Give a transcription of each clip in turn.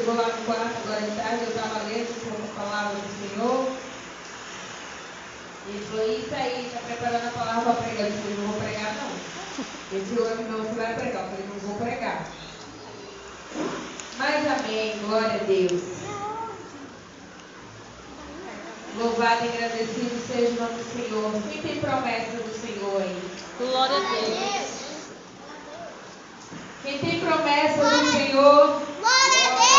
chegou lá no quarto agora de tarde, eu estava lendo sobre a palavra do Senhor. E ele falou, isso aí, está preparando a palavra para pregar. Eu falei, não vou pregar não. Ele falou, não, você vai pregar. Eu falei, não vou pregar. Mas amém, glória a Deus. Louvado e agradecido seja o nome do Senhor. Quem tem promessa do Senhor aí? Glória a Deus. Quem tem promessa do Senhor? Glória a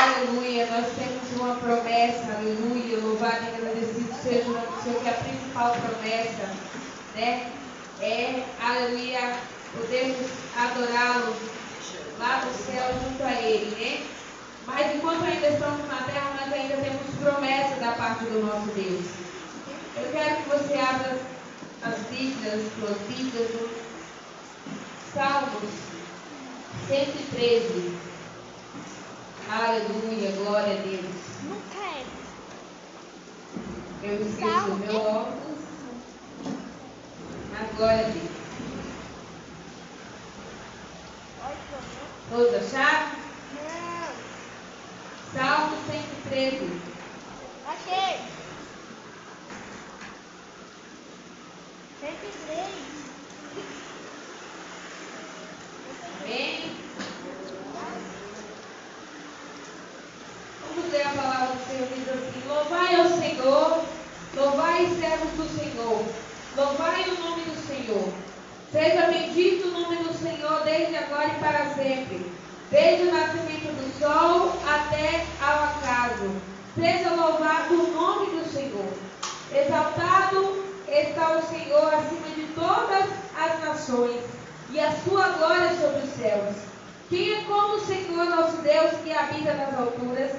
Aleluia, nós temos uma promessa, aleluia, louvado e agradecido seja o nome do Senhor, que a principal promessa, né, é, aleluia, podermos adorá-lo lá no céu junto a Ele, né? Mas enquanto ainda estamos na terra, nós ainda temos promessa da parte do nosso Deus. Eu quero que você abra as Bíblias, suas Bíblias, no Salmos 113. Aleluia, glória a Deus. Não quero. Eu esqueci o meu óculos, mas glória a Deus. Todos acharam? Não. Salmo 113. Achei. 103. Amém? Vamos ler a palavra do Senhor, diz assim: louvai ao Senhor, louvai servos do Senhor, louvai o nome do Senhor. Seja bendito o nome do Senhor desde agora e para sempre, desde o nascimento do sol até ao acaso. Seja louvado o nome do Senhor. Exaltado está o Senhor acima de todas as nações, e a sua glória sobre os céus. Quem é como o Senhor nosso Deus, que habita nas alturas?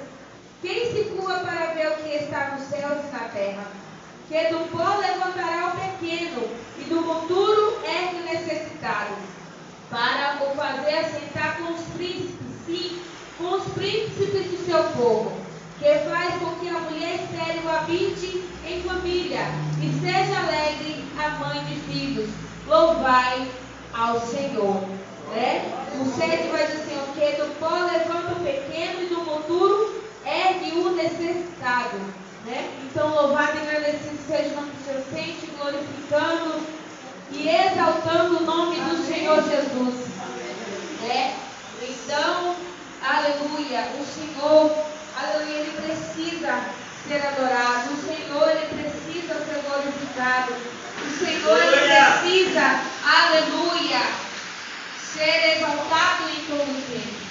Quem se curva para ver o que está nos céus e na terra? Que do pó levantará o pequeno, e do monturo ergue o necessitado, para o fazer assentar com os príncipes, sim, com os príncipes do seu povo, que faz com que a mulher estéril habite em família, e seja alegre a mãe de filhos. Louvai ao Senhor. Né? O 7 vai dizer assim, ó, que do pó levanta o pequeno e do monturo ergue o necessitado. Né? Então, louvado e agradecido seja o nome do Senhor, sempre glorificando e exaltando o nome do Senhor Jesus. Né? Então, aleluia, o Senhor, aleluia, Ele precisa ser adorado, o Senhor, Ele precisa ser glorificado, o Senhor, Ele precisa, aleluia, ser exaltado em todo o tempo.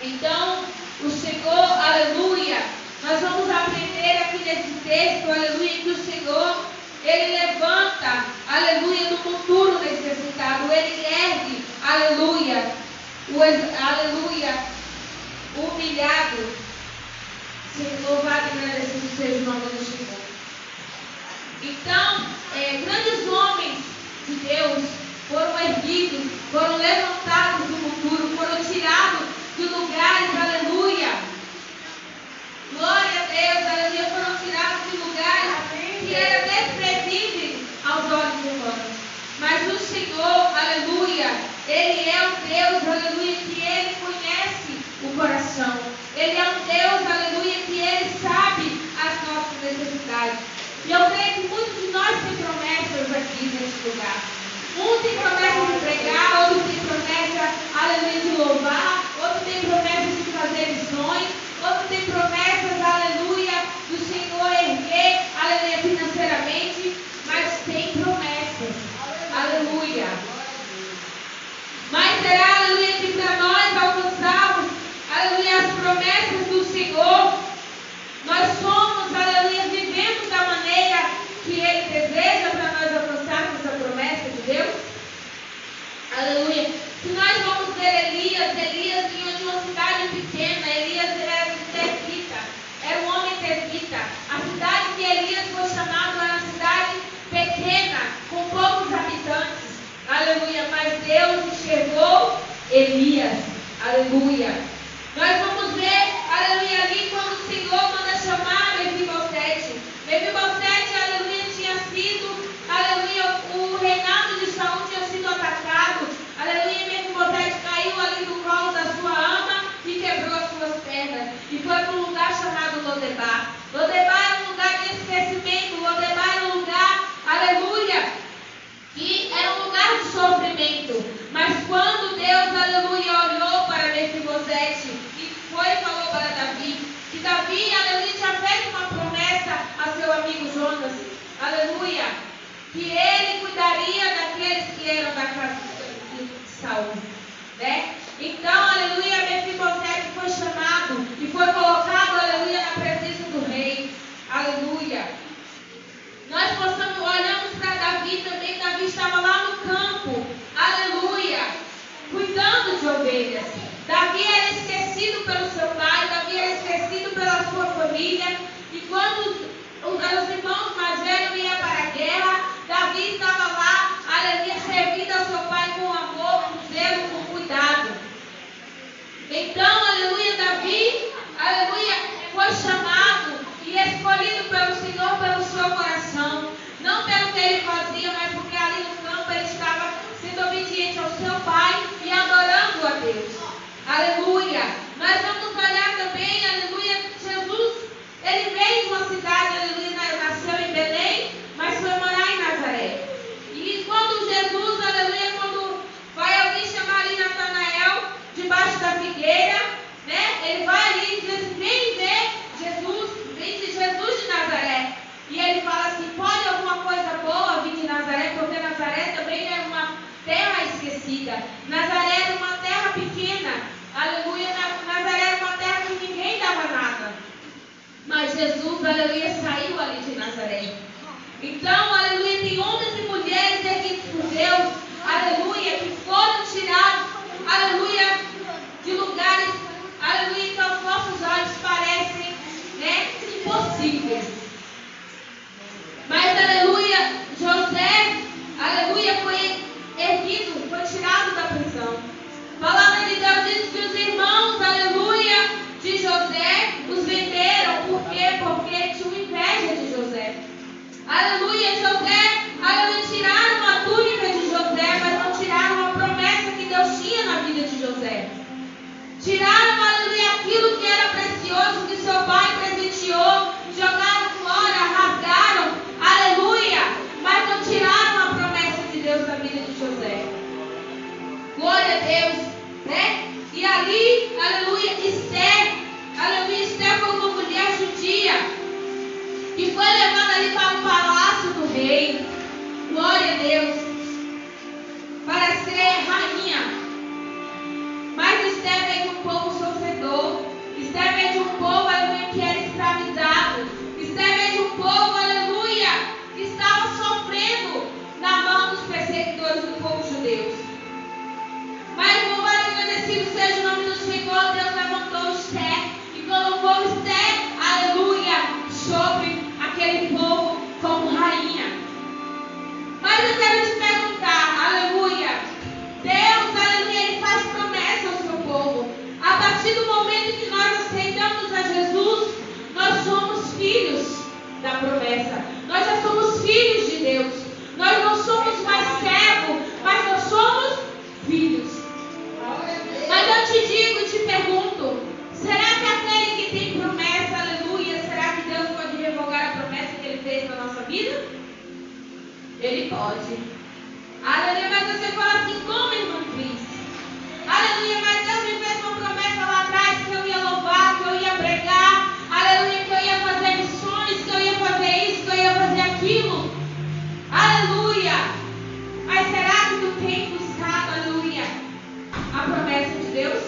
Então, o Senhor, aleluia, nós vamos aprender aqui nesse texto, aleluia, que o Senhor, Ele levanta, aleluia, do monturo necessitado, Ele ergue, aleluia, aleluia, humilhado. Louvado e agradecido seja o nome do Senhor. Então, grandes homens de Deus foram erguidos, foram levantados do monturo, foram tirados de lugares, aleluia. Glória a Deus, aleluia, foram tirados de lugares que eram desprezíveis aos olhos humanos. Mas o Senhor, aleluia, Ele é um Deus, aleluia, que Ele conhece o coração. Ele é um Deus, aleluia, que Ele sabe as nossas necessidades. E eu creio que muitos de nós têm promessas aqui nesse lugar. Um tem promessa de pregar, outro tem promessa, aleluia, de louvar, outro tem promessa de fazer missões, outro tem promessas, aleluia, do Senhor erguer, aleluia, financeiramente, mas tem promessas, aleluia. Mas será, aleluia, que para nós alcançarmos, aleluia, as promessas do Senhor, nós somos, aleluia, vivendo da maneira que Ele deseja para nós alcançarmos a promessa de Deus? Aleluia. Se nós vamos ver Elias vinha de uma cidade pequena, Elias era tesbita, era um homem tesbita. A cidade que Elias foi chamado era uma cidade pequena, com poucos habitantes. Aleluia. Mas Deus enxergou Elias. Aleluia. Nós vamos ver, aleluia, ali quando o Senhor manda chamar Mefibosete. Mefibosete, aleluia, tinha sido, aleluia, o reinado de Saul tinha sido atacado. Aleluia, Mefibosete caiu ali no colo da sua ama e quebrou que ele cuidaria daqueles que eram da casa de Saul, né? Então, aleluia, Mefibosete foi chamado e foi colocado, aleluia, na presença do rei, aleluia. Nós olhamos para Davi também. Davi estava lá no campo, aleluia, cuidando de ovelhas. Davi era esquecido pelo seu pai, Davi era esquecido pela sua família. E quando os irmãos mais velhos iam para a guerra, Davi estava lá, aleluia, servindo ao seu pai com amor, com zelo, com cuidado. Então, aleluia, Davi, aleluia, foi chamado e escolhido pelo Senhor pelo seu coração. Não pelo que ele fazia, mas porque ali no campo ele estava sendo obediente ao seu pai e adorando a Deus. Aleluia. Nós vamos olhar também, aleluia, Jesus, ele veio de uma cidade, aleluia, nasceu em Belém, mas foi morar em Nazaré. E quando Jesus, aleluia, quando vai alguém chamar ali Natanael, debaixo da figueira, né? Ele vai ali e diz: vem ver Jesus, vem de Jesus de Nazaré. E ele fala assim: pode alguma coisa boa vir de Nazaré? Porque Nazaré também era uma terra esquecida. Nazaré era uma terra pequena. Aleluia, Nazaré era uma terra que ninguém dava nada. Mas Jesus, aleluia, saiu ali de Nazaré. Então, aleluia, tem homens e mulheres erguidos por Deus, aleluia, que foram tirados, aleluia, de lugares, aleluia, que aos nossos olhos parecem, né, impossíveis. Mas, aleluia, José, aleluia, foi erguido, foi tirado da prisão. A palavra de Deus diz que os irmãos, aleluia, de José os venderam. Por quê? Porque tinham inveja de José. Aleluia, José, aleluia, tiraram a túnica de José, mas não tiraram a promessa que Deus tinha na vida de José. Tiraram, aleluia, aquilo que era precioso, que seu pai presenteou, jogaram fora, rasgaram, aleluia, mas não tiraram a promessa de Deus na vida de José. Glória a Deus, né? E ali, aleluia, Esther foi uma mulher judia que foi levada ali para o palácio do rei, glória a Deus, para ser rainha. Mas Esther veio de um povo sofredor. Esther veio de um povo, aleluia, que era escravizado. Esther veio de um povo, aleluia, que estava sofrendo na mão dos perseguidores do povo judeu. Mas louvado e agradecido seja o nome do Senhor. Deus levantou Esther e colocou Esther, aleluia, sobre aquele povo como rainha. Mas eu quero te perguntar, aleluia, Deus, aleluia, Ele faz promessa ao seu povo. A partir do momento que nós aceitamos a Jesus, nós somos filhos da promessa. Nós já somos filhos de Deus. Nós não somos mais servos, mas nós somos filhos. Mas eu te digo e te pergunto, será que aquele que tem promessa, aleluia, será que Deus pode revogar a promessa que Ele fez na nossa vida? Ele pode. Aleluia, mas você fala assim, como, irmã Cris? Aleluia, mas Deus me fez uma promessa lá atrás que eu ia louvar, que eu ia pregar, aleluia, que eu ia fazer missões, que eu ia fazer isso, que eu ia fazer aquilo. Aleluia. Mas será que tu tem buscado, aleluia, a promessa de Deus?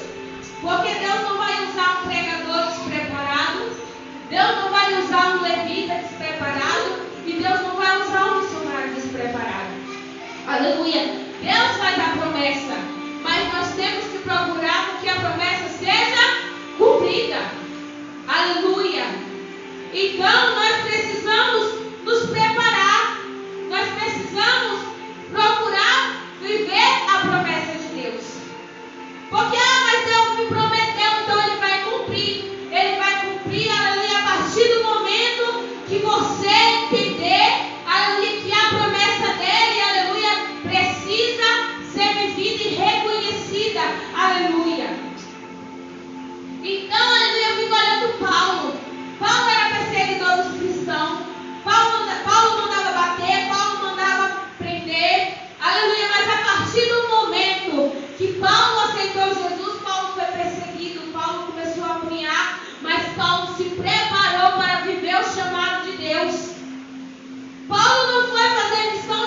Porque Deus não vai usar um pregador despreparado, Deus não vai usar um levita despreparado, e Deus não vai usar um missionário despreparado. Aleluia. Deus vai dar promessa, mas nós temos que procurar que a promessa seja cumprida. Aleluia. Então nós precisamos nos preparar. Nós precisamos procurar viver a promessa de Deus. Porque, mas Deus me prometeu, então Ele vai cumprir. Ele vai cumprir, aleluia, a partir do momento que você entender, aleluia, que a promessa dEle, aleluia, precisa ser vivida e reconhecida. Aleluia. Então, aleluia, eu fico olhando Paulo. Paulo era perseguidor dos cristãos. Paulo mandava bater, Paulo mandava prender. Aleluia, mas a partir do momento que Paulo aceitou Jesus, Paulo foi perseguido, Paulo começou a apanhar, mas Paulo se preparou para viver o chamado de Deus. Paulo não foi fazer missão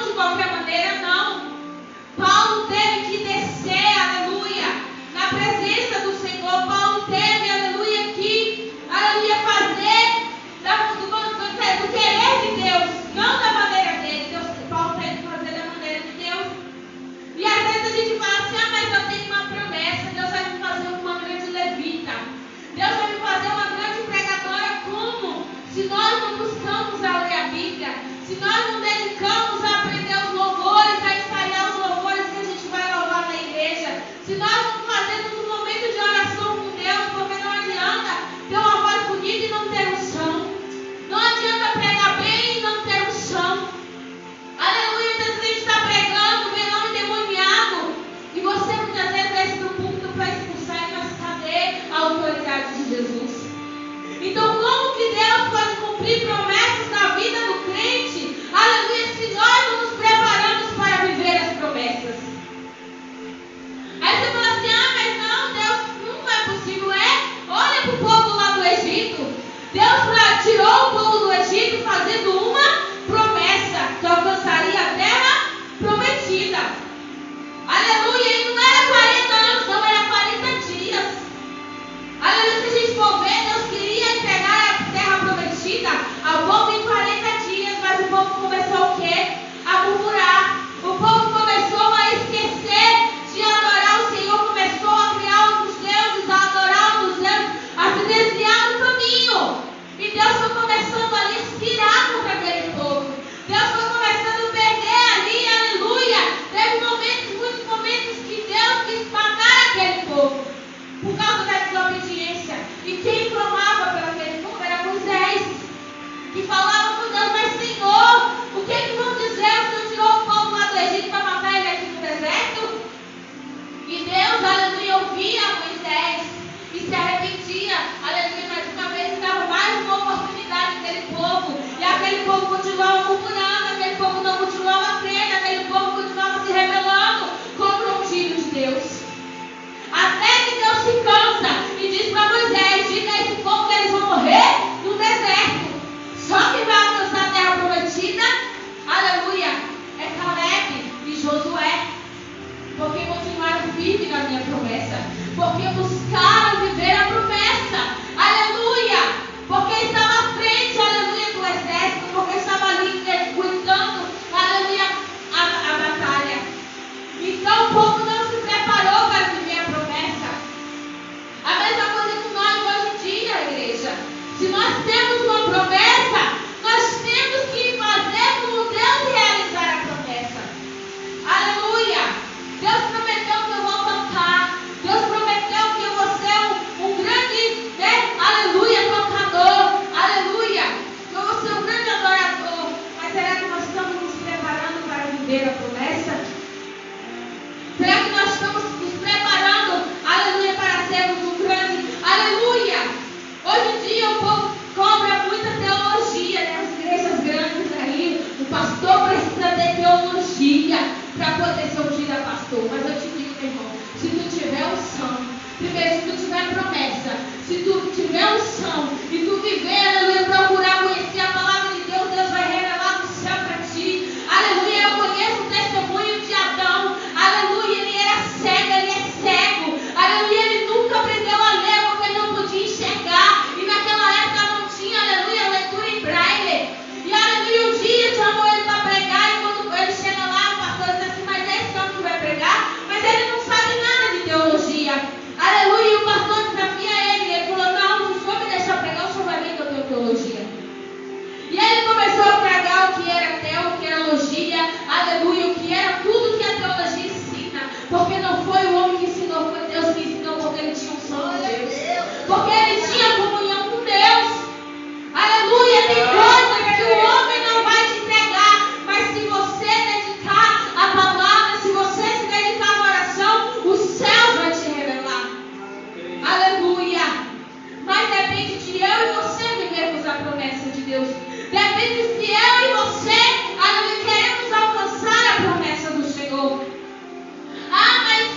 porque buscaram viver a promessa. Aleluia! Porque estava à frente, aleluia, do exército, porque estava ali lutando, aleluia, a batalha. Então o povo não se preparou para viver a promessa. A mesma coisa com nós hoje em dia, igreja. Se nós temos uma promessa, nós temos que fazer como Deus realizar a promessa. Aleluia! Deus prometeu que eu vou tocar. Deus prometeu que eu vou ser um grande, aleluia, tocador. Aleluia! Que eu vou ser um grande adorador. Mas será que nós estamos nos preparando para viver a promessa? Será que nós estamos nos preparando, aleluia, para sermos um grande, aleluia? Hoje em dia o povo cobra muita teologia, né? As igrejas grandes aí, o pastor precisa ter teologia para poder ser ungido a pastor. Mas eu te digo, meu irmão, se tu tiver unção, primeiro, se tu tiver promessa, se tu tiver unção e tu viver, aleluia, procurar conhecer a palavra de Deus, Deus vai revelar do céu para ti. Aleluia, eu conheço o testemunho de Adão. Aleluia, ele era cego, ele é cego. Aleluia, ele nunca aprendeu a ler porque ele não podia enxergar. E naquela época não tinha, aleluia, leitura em braille. E aleluia, um dia chamou ele para pregar. E quando ele chega lá, o pastor diz assim: mas é esse homem que vai pregar? Mas ele não sabe nada de teologia. Aleluia, e o pastor desafia ele. Ele falou: não, se o senhor me deixar pregar, o senhor vai ver que eu tenho teologia. E aí ele começou a pregar o que era o que era teologia, aleluia, o que era tudo que a teologia ensina. Porque não foi o homem que ensinou, foi Deus que ensinou, porque ele tinha unção de Deus. Porque ele tinha comunhão com Deus. Aleluia, tem coisas que o homem não vai te entregar, mas se você dedicar a palavra, se você se dedicar à oração, o céu vai te revelar. Aleluia. Mas depende de eu e você vivermos a promessa de Deus. Depende se eu e você, aleluia, queremos alcançar a promessa do Senhor. Ah, mas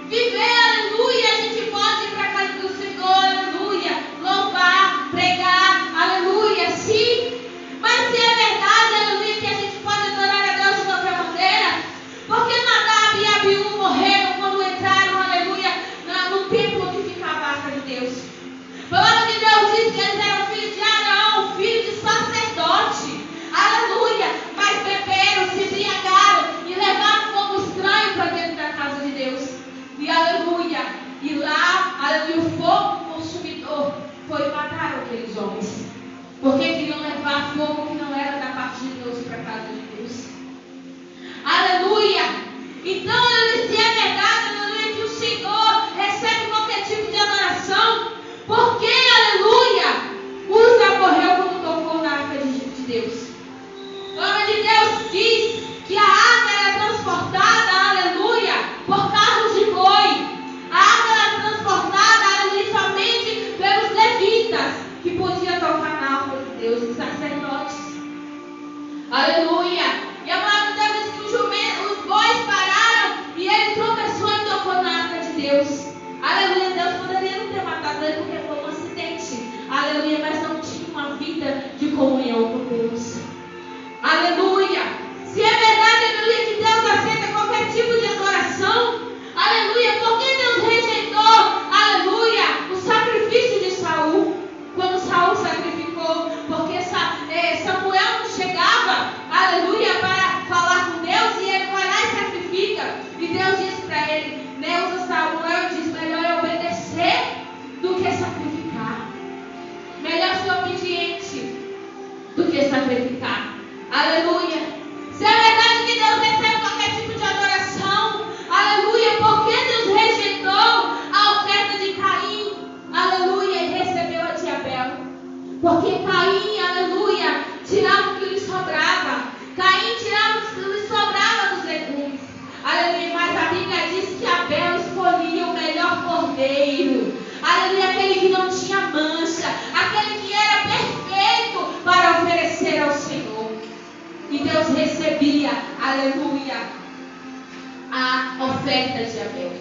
viver, aleluia, a gente pode ir para a casa do Senhor, aleluia, louvar, pregar, aleluia, sim. Mas se é verdade, aleluia, que a gente pode adorar a Deus de qualquer maneira, porque Nadab e Abiú morreram quando entraram, aleluia, no templo onde ficava a arca de Deus. A palavra de Deus diz que eles eram filhos de Arão, filho de sacerdote. Aleluia. Mas beberam, se embriagaram e levaram fogo estranho para dentro da casa de Deus. E aleluia. E lá, aleluia, o fogo consumidor foi e mataram aqueles homens. Porque queriam levar fogo que não era da parte de Deus para a casa de Deus. Aleluia. Então, aleluia, se é verdade, aleluia, que o Senhor recebe qualquer tipo de adoração, porque, aleluia, Uza morreu quando tocou na arca de Deus. A palavra de Deus diz que a arca era transportada, aleluia, por carros de boi. A arca era transportada, aleluia, somente pelos levitas, que podiam tocar na arca de Deus, os sacerdotes. Aleluia. E a palavra de Deus diz que os bois pararam e ele tropeçou e tocou na arca de Deus. Aleluia, Deus poderia não ter matado ele porque foi um acidente. Aleluia, mas não tinha uma vida de comunhão com Deus. Aleluia. Se é verdade, aleluia, que Deus aceita qualquer tipo de adoração, aleluia, por que Deus rejeitou, aleluia, o sacrifício de Saul? Quando Saul sacrificou, porque Samuel não chegava, aleluia, para falar com Deus, e ele vai lá e sacrifica. E Deus disse para ele, Samuel diz: melhor é obedecer do que sacrificar. Melhor ser obediente do que sacrificar. Aleluia. Se é verdade que Deus recebe qualquer tipo de adoração, aleluia, porque Deus rejeitou a oferta de Caim, aleluia, e recebeu a de Abel. Porque Caim, aleluia, tirava o que lhe sobrava. Caim tirava o que lhe sobrava dos legumes. Aleluia, mas a Bíblia diz que Abel escolhia o melhor cordeiro. Aleluia, aquele que não tinha mancha, aquele que era perfeito para oferecer ao Senhor. E Deus recebia, aleluia, a oferta de Abel.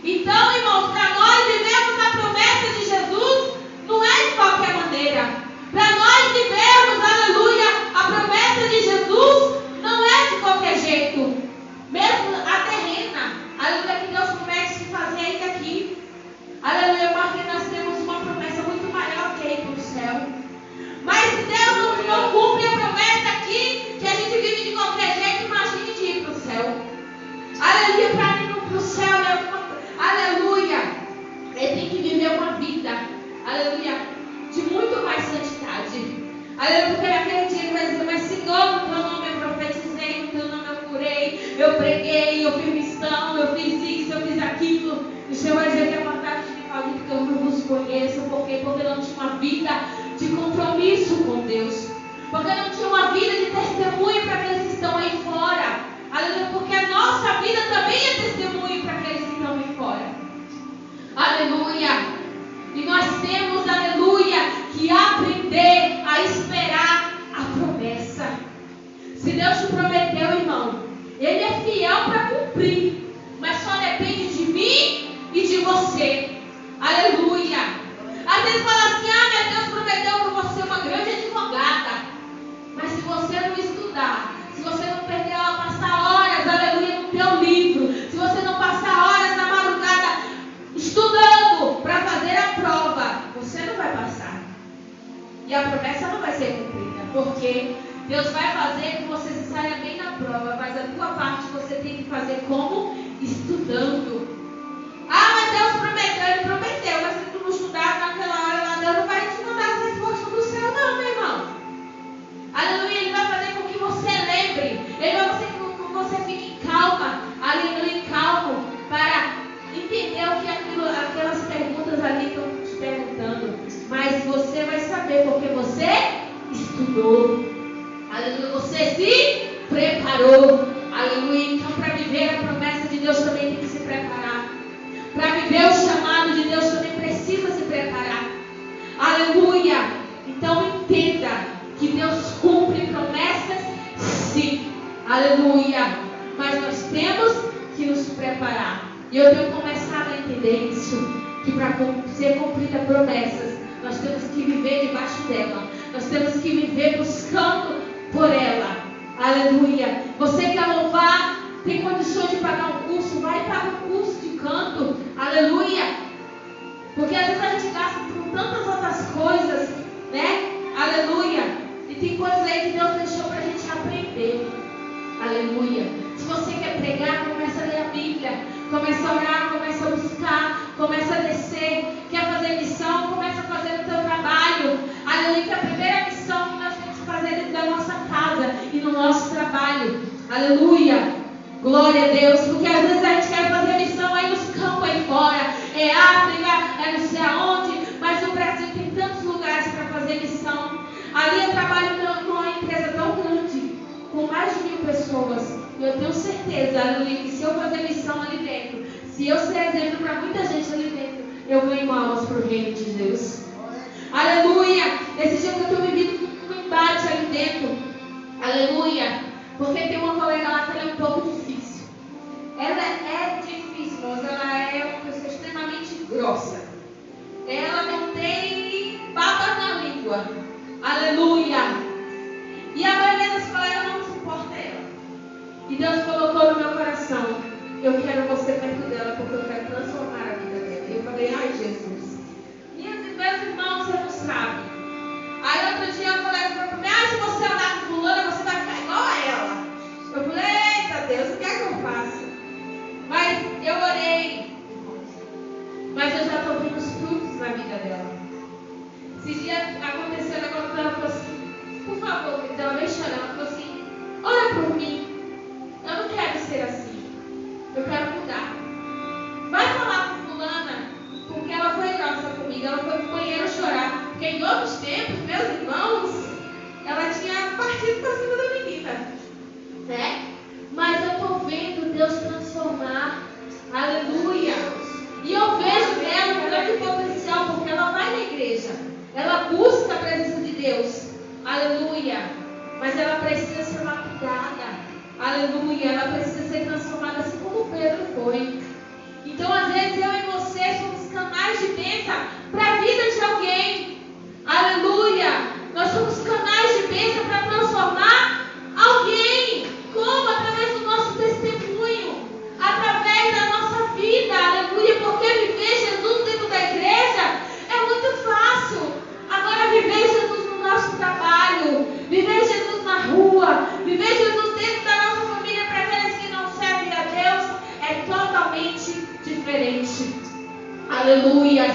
Então, irmãos, para nós vivermos a promessa de Jesus, não é de qualquer maneira. Para nós vivermos, aleluia, a promessa de Jesus, não é de qualquer jeito. Mesmo a terrena, aleluia, que Deus promete se fazer ainda aqui. vida de compromisso com Deus. Porque não tinha uma vida de testemunho para aqueles que estão aí fora. Aleluia, porque a nossa vida também é testemunho para aqueles que estão aí fora. Aleluia. E nós temos, aleluia, que aprender a esperar a promessa. Se Deus te prometeu, irmão, Ele é fiel para cumprir. Mas só depende de mim e de você. Aleluia. Às vezes fala assim, meu Deus prometeu para você uma grande advogada. Mas se você não estudar, se você não perder a passar horas, aleluia, no teu livro, se você não passar horas na madrugada estudando para fazer a prova, você não vai passar. E a promessa não vai ser cumprida, porque Deus vai fazer que você se saia bem na prova, mas a tua parte você tem que fazer como? Estudando. Mas Deus prometeu, Ele prometeu, mas se tu não estudar naquela hora lá, Deus não vai te mandar as respostas do céu não, meu irmão. Aleluia, Ele vai fazer com que você lembre, Ele vai fazer com que você fique calma, aleluia, calmo, para entender o que aquelas perguntas ali estão te perguntando. Mas você vai saber porque você estudou. Aleluia, você se preparou. Aleluia, então para viver a promessa de Deus também tem que se preparar. Para viver o chamado de Deus também precisa se preparar. Aleluia, então entenda que Deus cumpre promessas, sim. Aleluia, mas nós temos que nos preparar. E eu tenho começado a entender isso, que para ser cumprida promessas, nós temos que viver debaixo dela. Nós temos que viver buscando por ela. Aleluia. Você quer louvar? Tem condições de pagar um curso? Vai e paga um curso de canto. Aleluia. Porque às vezes a gente gasta com tantas outras coisas, né? Aleluia. E tem coisas aí que Deus deixou para a gente aprender. Aleluia. Se você quer pregar, começa a ler a Bíblia. Começa a orar, começa a buscar, começa a descer. Quer fazer missão, começa a fazer o teu trabalho. Aleluia, que a primeira missão que nós temos que fazer dentro da nossa casa e no nosso trabalho. Aleluia, glória a Deus. Porque às vezes a gente quer fazer missão aí nos campos aí fora. É África, é não sei aonde. Mas no Brasil tem tantos lugares para fazer missão. Ali eu trabalho numa empresa tão grande, com mais de 1000 pessoas. E eu tenho certeza, aleluia, que se eu fazer missão ali dentro, se eu ser exemplo para muita gente ali dentro, eu ganho almas para o reino de Deus. Aleluia! Esse dia que eu estou vivendo um embate ali dentro. Aleluia! Porque tem uma colega lá que ela é um pouco difícil. Ela é difícil, mas ela é uma pessoa extremamente grossa. Ela não tem papas na língua. Aleluia! E a maioria das colegas não suporta ela. E Deus colocou no meu coração: eu quero você perto dela, porque eu quero transformar a vida dela. E eu falei: ai, Jesus, meus irmãos, você não sabe. Aí outro dia eu falei para mim: se você andar com fulana, você vai ficar igual a ela. Eu falei: eita Deus, o que é que eu faço? Mas eu orei. Mas eu já estou vendo os frutos na vida dela. Esses dias aconteceu um negócio que ela falou assim: por favor, ela veio chorando. Ela falou assim: ora por mim. Eu não quero ser assim. Eu quero mudar. Vai falar com fulana, porque ela foi grossa comigo. Ela foi pro banheiro chorar. Porque em outros tempos, meus irmãos, ela tinha partido para cima da menina, né? Mas eu estou vendo Deus transformar. Aleluia. E eu vejo nela um grande potencial, porque ela vai na igreja. Ela busca a presença de Deus. Aleluia. Mas ela precisa ser lapidada. Aleluia. Ela precisa ser transformada assim como Pedro foi. Então, às vezes, eu e você somos canais de bênção para a vida de alguém. Aleluia. Nós somos canais de bênção para transformar alguém. Como? Através do nosso testemunho. Através da nossa vida. Aleluia. Porque viver Jesus dentro da igreja é muito fácil. Agora, viver Jesus no nosso trabalho, viver Jesus na rua, viver Jesus dentro da nossa família para aqueles que não servem a Deus é totalmente diferente. Aleluia.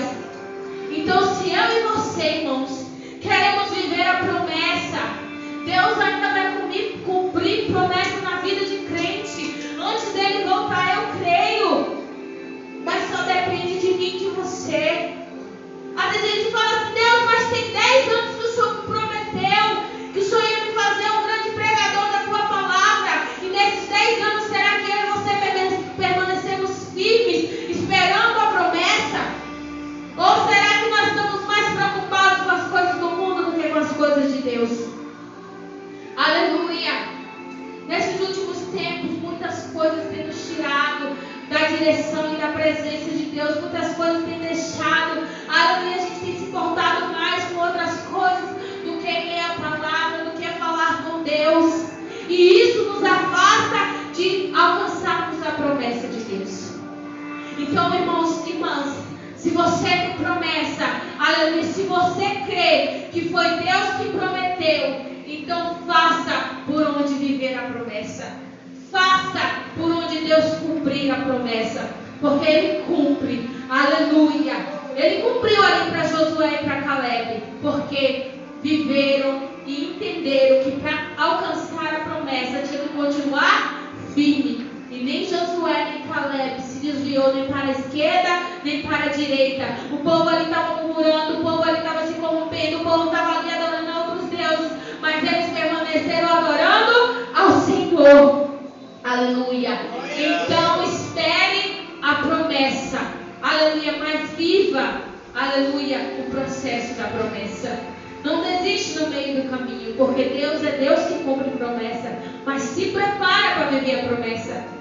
Então, se eu e você, irmãos, queremos viver a promessa, Deus ainda vai cumprir promessa na vida de crente. Antes dele voltar, eu creio. Mas só depende de mim e de você. Às vezes a gente fala assim: Deus, mas tem Então, irmãos e irmãs, se você tem promessa, aleluia, se você crê que foi Deus que prometeu, então faça por onde viver a promessa. Faça por onde Deus cumprir a promessa, porque Ele cumpre, aleluia. Ele cumpriu ali para Josué e para Caleb, porque viveram e entenderam que para alcançar a promessa tinha que continuar firme. E nem Josué nem Caleb se desviou nem para a esquerda nem para a direita. O povo ali estava murmurando, o povo ali estava se corrompendo, o povo estava ali adorando outros deuses, mas eles permaneceram adorando ao Senhor. Aleluia. Então espere a promessa. Aleluia. Mas viva, aleluia, o processo da promessa. Não desiste no meio do caminho, porque Deus é Deus que cumpre promessa. Mas se prepara para viver a promessa.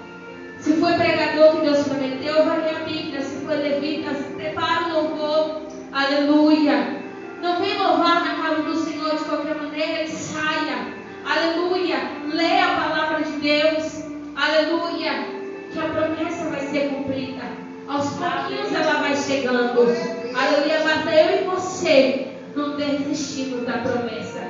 Se foi pregador que Deus prometeu, vai ler a Bíblia. Se foi levita, se prepara o louvor. Aleluia. Não vem louvar na casa do Senhor de qualquer maneira e saia. Aleluia. Leia a palavra de Deus. Aleluia. Que a promessa vai ser cumprida. Aos pouquinhos ela vai chegando. Aleluia. Basta eu e você não desistimos da promessa.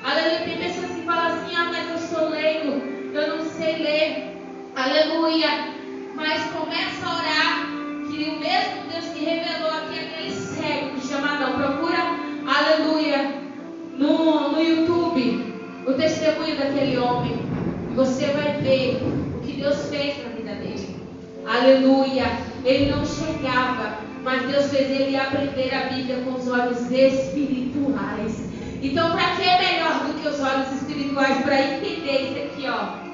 Aleluia. Tem pessoas que falam assim: ah, mas eu sou leigo, eu não sei ler. Aleluia. Mas começa a orar, que o mesmo Deus que revelou aqui aquele cego que chama Adão, procura, aleluia, no YouTube o testemunho daquele homem, e você vai ver o que Deus fez na vida dele. Aleluia. Ele não chegava, mas Deus fez ele aprender a Bíblia com os olhos espirituais. Então, para que é melhor do que os olhos espirituais? Para entender isso aqui, ó,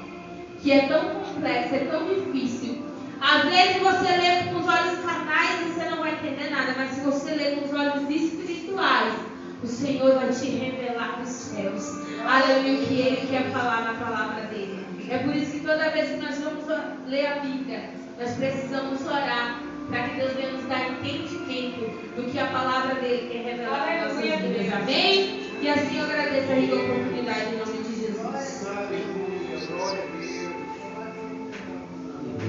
que é tão complexo, é tão difícil. Às vezes você lê com os olhos carnais e você não vai entender nada, mas se você lê com os olhos espirituais, o Senhor vai te revelar os céus. Aleluia, o que Ele quer falar na palavra dele. É por isso que toda vez que nós vamos ler a Bíblia, nós precisamos orar para que Deus venha nos dar entendimento do que a palavra dele quer revelar para nossas vidas. Amém? E assim eu agradeço a rica oportunidade em nome de Jesus.